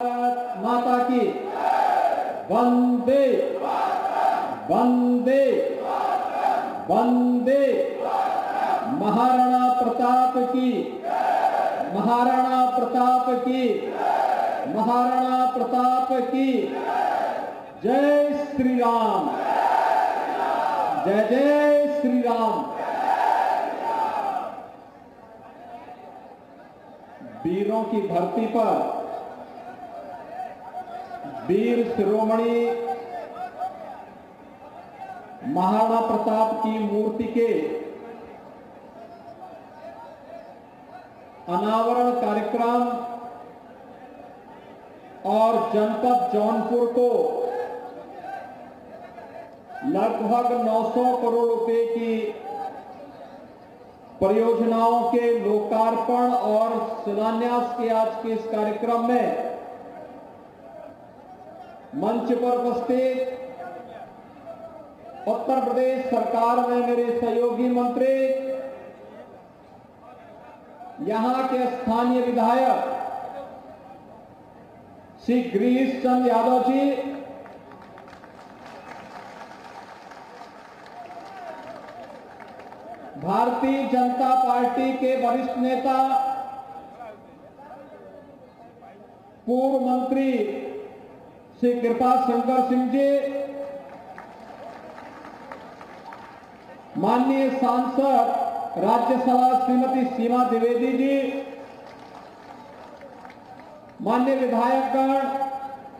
भारत माता की वंदे वंदे वंदे। महाराणा प्रताप की, महाराणा प्रताप की, महाराणा प्रताप की। जय श्री राम, जय जय श्री राम। वीरों की धरती पर वीर शिरोमणि महाराणा प्रताप की मूर्ति के अनावरण कार्यक्रम और जनपद जौनपुर को लगभग 900 करोड़ रुपए की परियोजनाओं के लोकार्पण और शिलान्यास के आज के इस कार्यक्रम में मंच पर उपस्थित उत्तर प्रदेश सरकार में मेरे सहयोगी मंत्री, यहां के स्थानीय विधायक श्री गिरीश चंद्र यादव जी, भारतीय जनता पार्टी के वरिष्ठ नेता पूर्व मंत्री श्री कृपा शंकर सिंह जी, माननीय सांसद राज्यसभा श्रीमती सीमा द्विवेदी जी, माननीय विधायकगण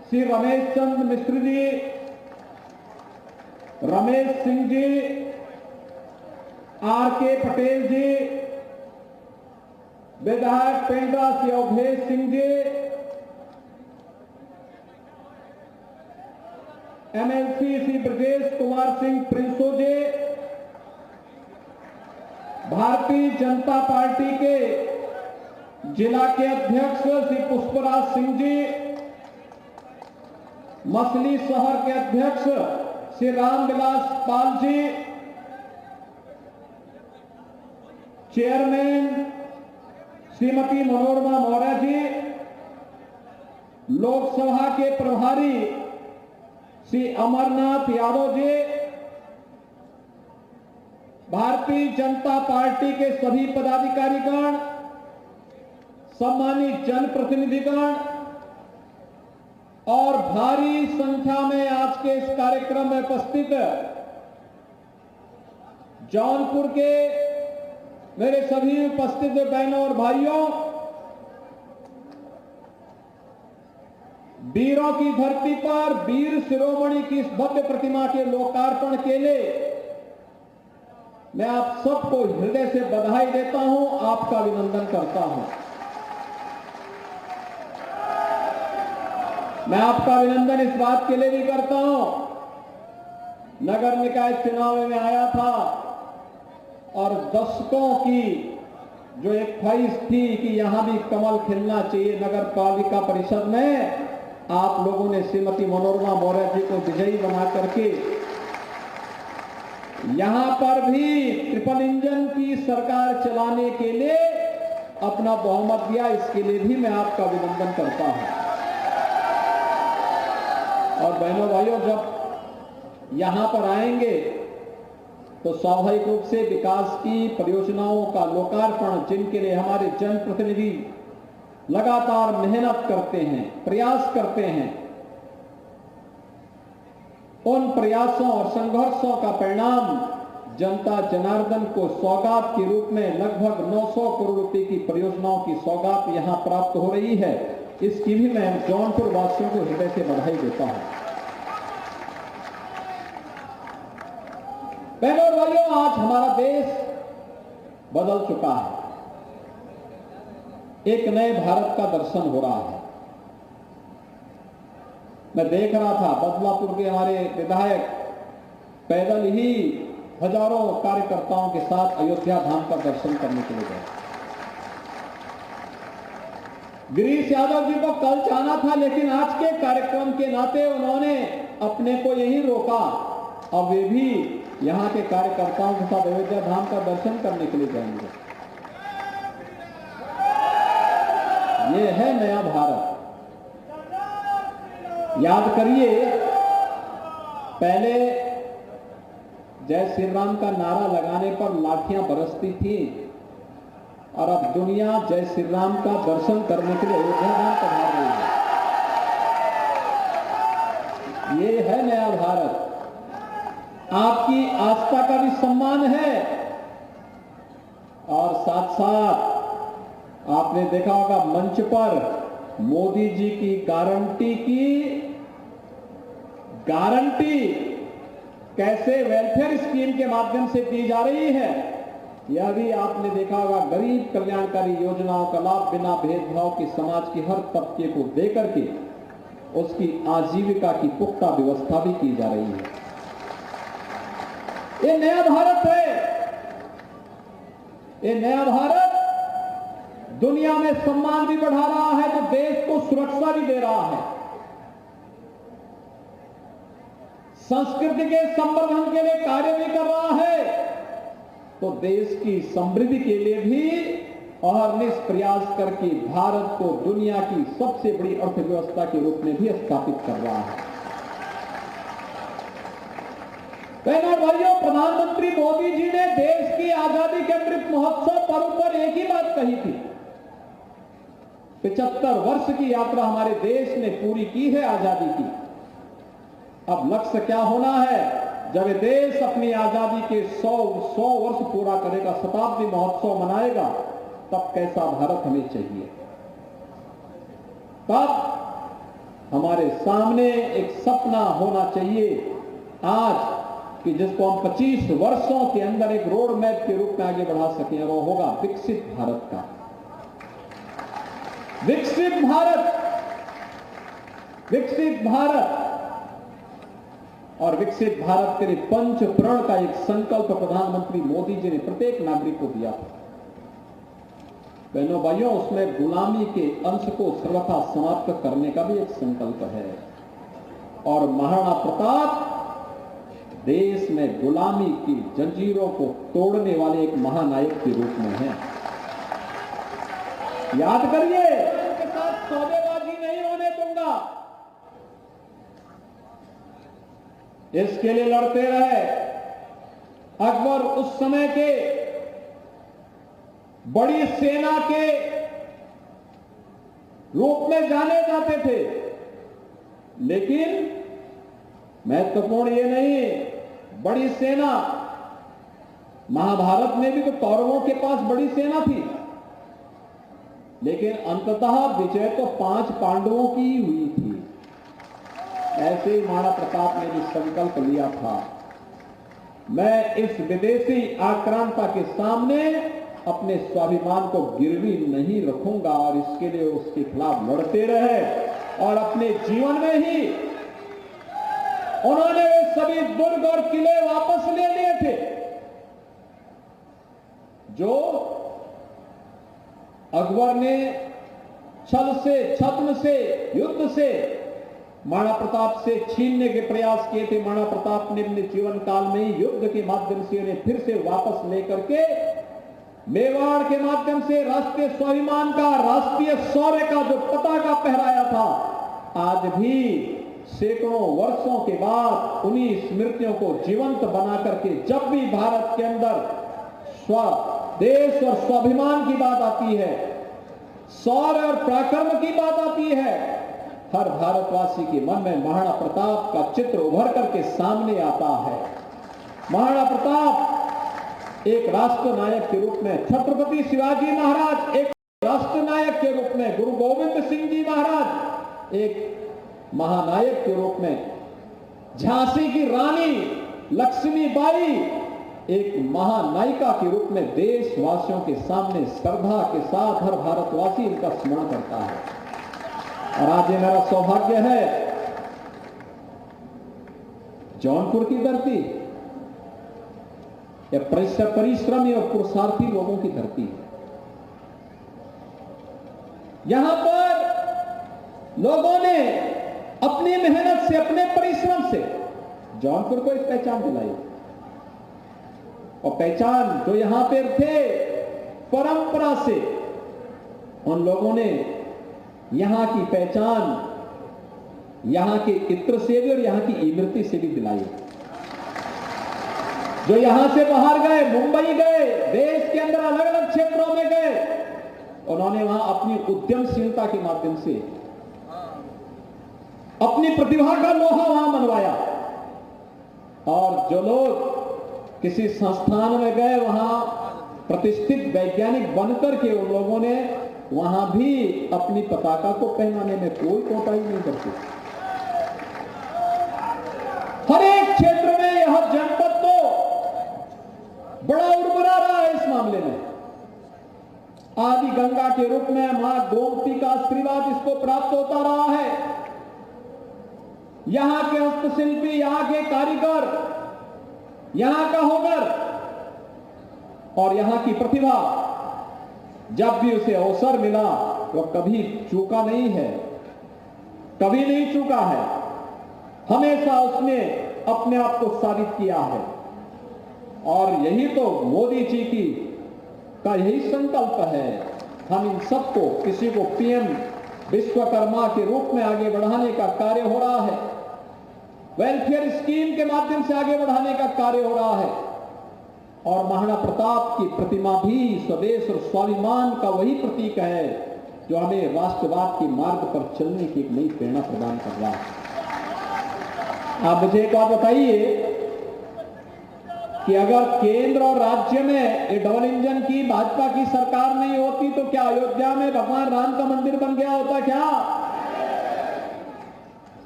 श्री रमेश चंद्र मिश्र जी, रमेश सिंह जी, आर के पटेल जी, विधायक पेंड्रा श्री अवधेश सिंह जी, एमएलसी श्री ब्रजेश कुमार सिंह प्रिंसो जी, भारतीय जनता पार्टी के जिला के अध्यक्ष श्री पुष्पराज सिंह जी, मछली शहर के अध्यक्ष श्री रामविलास पाल जी, चेयरमैन श्रीमती मनोरमा मौर्य जी, लोकसभा के प्रभारी श्री अमरनाथ यादव जी, भारतीय जनता पार्टी के सभी पदाधिकारीगण, सम्मानित जनप्रतिनिधिगण और भारी संख्या में आज के इस कार्यक्रम में उपस्थित जौनपुर के मेरे सभी उपस्थित बहनों और भाइयों, वीरों की धरती पर वीर शिरोमणि की इस भव्य प्रतिमा के लोकार्पण के लिए मैं आप सबको हृदय से बधाई देता हूं, आपका अभिनंदन करता हूं। मैं आपका अभिनंदन इस बात के लिए भी करता हूं, नगर निकाय चुनाव में आया था और दशकों की जो एक ख्वाहिश थी कि यहां भी कमल खिलना चाहिए, नगर पालिका परिषद में आप लोगों ने श्रीमती मनोरमा मौर्य जी को विजयी बना करके यहां पर भी ट्रिपल इंजन की सरकार चलाने के लिए अपना बहुमत दिया। इसके लिए भी मैं आपका अभिनंदन करता हूं। और बहनों भाइयों, जब यहां पर आएंगे तो स्वाभाविक रूप से विकास की परियोजनाओं का लोकार्पण, जिनके लिए हमारे जनप्रतिनिधि लगातार मेहनत करते हैं, प्रयास करते हैं, उन प्रयासों और संघर्षों का परिणाम जनता जनार्दन को सौगात के रूप में लगभग 900 करोड़ रुपए की परियोजनाओं की सौगात यहां प्राप्त हो रही है। इसकी भी मैं जौनपुर वासियों को हृदय से बधाई देता हूं। बहनों और भाइयों, आज हमारा देश बदल चुका है, एक नए भारत का दर्शन हो रहा है। मैं देख रहा था बदलापुर के हमारे विधायक पैदल ही हजारों कार्यकर्ताओं के साथ अयोध्या धाम का दर्शन करने के लिए गए। गिरीश यादव जी को कल जाना था, लेकिन आज के कार्यक्रम के नाते उन्होंने अपने को यही रोका। अब वे भी यहां के कार्यकर्ताओं के साथ अयोध्या धाम का दर्शन करने के लिए जाएंगे। ये है नया भारत। याद करिए, पहले जय श्री राम का नारा लगाने पर लाठियां बरसती थी और अब दुनिया जय श्री राम का दर्शन करने के लिए अयोध्या धाम पधार रही है। ये है नया भारत। आपकी आस्था का भी सम्मान है और साथ साथ आपने देखा होगा मंच पर मोदी जी की गारंटी कैसे वेलफेयर स्कीम के माध्यम से दी जा रही है। यह भी आपने देखा होगा, गरीब कल्याणकारी योजनाओं का लाभ बिना भेदभाव के समाज के हर तबके को देकर के उसकी आजीविका की पुख्ता व्यवस्था भी की जा रही है। ये नया भारत है। ये नया भारत दुनिया में सम्मान भी बढ़ा रहा है, तो देश को सुरक्षा भी दे रहा है। संस्कृति के संवर्धन के लिए कार्य भी कर रहा है, तो देश की समृद्धि के लिए भी अहरनिश प्रयास करके भारत को दुनिया की सबसे बड़ी अर्थव्यवस्था के रूप में भी स्थापित कर रहा है। बहनों और भाइयों, प्रधानमंत्री मोदी जी ने देश की आजादी के अमृत महोत्सव पर्व पर एक ही बात कही थी। 75 वर्ष की यात्रा हमारे देश ने पूरी की है आजादी की। अब लक्ष्य क्या होना है? जब ये देश अपनी आजादी के 100 वर्ष पूरा करेगा, शताब्दी महोत्सव मनाएगा, तब कैसा भारत हमें चाहिए? तब हमारे सामने एक सपना होना चाहिए आज कि जिसको हम 25 वर्षों के अंदर एक रोड मैप के रूप में आगे बढ़ा सकें, वो होगा विकसित भारत का। विकसित भारत, विकसित भारत और विकसित भारत के लिए पंच प्रण का एक संकल्प प्रधानमंत्री मोदी जी ने प्रत्येक नागरिक को दिया था। बहनों भाइयों, उसमें गुलामी के अंश को सर्वथा समाप्त करने का भी एक संकल्प है। और महाराणा प्रताप देश में गुलामी की जंजीरों को तोड़ने वाले एक महानायक के रूप में हैं। याद करिए, उनके साथ सौदेबाजी नहीं होने दूंगा। इसके लिए लड़ते रहे। अकबर उस समय के बड़ी सेना के रूप में जाने जाते थे, लेकिन महत्वपूर्ण ये नहीं, बड़ी सेना, महाभारत में भी तो कौरवों के पास बड़ी सेना थी, लेकिन अंततः विजय तो 5 पांडवों की ही हुई थी। ऐसे ही महाराणा प्रताप ने भी संकल्प लिया था, मैं इस विदेशी आक्रांता के सामने अपने स्वाभिमान को गिरवी नहीं रखूंगा, और इसके लिए उसके खिलाफ लड़ते रहे। और अपने जीवन में ही उन्होंने वे सभी दुर्ग और किले वापस ले लिए थे जो अकबर ने छल से, छद्म से, युद्ध से महाराणा प्रताप से छीनने के प्रयास किए थे। महाराणा प्रताप ने अपने जीवन काल में ही युद्ध के माध्यम से उन्हें फिर से वापस लेकर के मेवाड़ के माध्यम से राष्ट्रीय स्वाभिमान का, राष्ट्रीय शौर्य का जो पताका फहराया था, आज भी सैकड़ों वर्षों के बाद उन्हीं स्मृतियों को जीवंत बना करके जब भी भारत के अंदर देश और स्वाभिमान की बात आती है, शौर्य और पराक्रम की बात आती है, हर भारतवासी के मन में महाराणा प्रताप का चित्र उभर करके सामने आता है। महाराणा प्रताप एक राष्ट्र नायक के रूप में, छत्रपति शिवाजी महाराज एक राष्ट्र नायक के रूप में, गुरु गोविंद सिंह जी महाराज एक महानायक के रूप में, झांसी की रानी लक्ष्मीबाई एक महानायिका के रूप में देशवासियों के सामने श्रद्धा के साथ हर भारतवासी इनका स्मरण करता है। और आज ये मेरा सौभाग्य है, जौनपुर की धरती यह परिश्रमी और पुरुषार्थी लोगों की धरती है। यहां पर लोगों ने अपनी मेहनत से, अपने परिश्रम से जौनपुर को एक पहचान दिलाई, और पहचान जो यहां पर थे परंपरा से, उन लोगों ने यहां की पहचान यहां के इत्र से भी और यहां की इमरती से भी दिलाई। जो यहां से बाहर गए, मुंबई गए, देश के अंदर अलग अलग क्षेत्रों में गए, उन्होंने वहां अपनी उद्यमशीलता के माध्यम से अपनी प्रतिभा का लोहा वहां मनवाया। और जो लोग किसी संस्थान में गए, वहां प्रतिष्ठित वैज्ञानिक बनकर के उन लोगों ने वहां भी अपनी पताका को पहनाने में कोई कोताही नहीं करती। हर एक क्षेत्र में यह जनपद तो बड़ा उर्वरा रहा है। इस मामले में आदि गंगा के रूप में मां गोमती का आशीर्वाद इसको प्राप्त होता रहा है। यहां के हस्तशिल्पी, यहां के कारीगर, यहां का हुनर और यहां की प्रतिभा, जब भी उसे अवसर मिला वह कभी चूका नहीं है, कभी नहीं चूका है। हमेशा उसने अपने आप को साबित किया है। और यही तो मोदी जी की का यही संकल्प है। हम इन सबको, किसी को पीएम विश्वकर्मा के रूप में आगे बढ़ाने का कार्य हो रहा है, वेलफेयर स्कीम के माध्यम से आगे बढ़ाने का कार्य हो रहा है। और महाराणा प्रताप की प्रतिमा भी स्वदेश और स्वाभिमान का वही प्रतीक है जो हमें राष्ट्रवाद के मार्ग पर चलने की एक नई प्रेरणा प्रदान कर रहा है। आप मुझे एक बात बताइए कि अगर केंद्र और राज्य में ये डबल इंजन की भाजपा की सरकार नहीं होती तो क्या अयोध्या में भगवान राम का मंदिर बन गया होता? क्या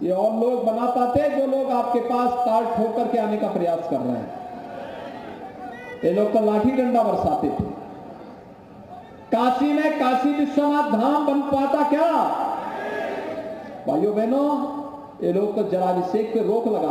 ये और लोग बना पाते जो लोग आपके पास ताल ठोक करके आने का प्रयास कर रहे हैं? ये लोग तो लाठी डंडा बरसाते थे। काशी में काशी विश्वनाथ धाम बन पाता क्या? भाइयों बहनों, ये लोग तो जलाभिषेक पे रोक लगाते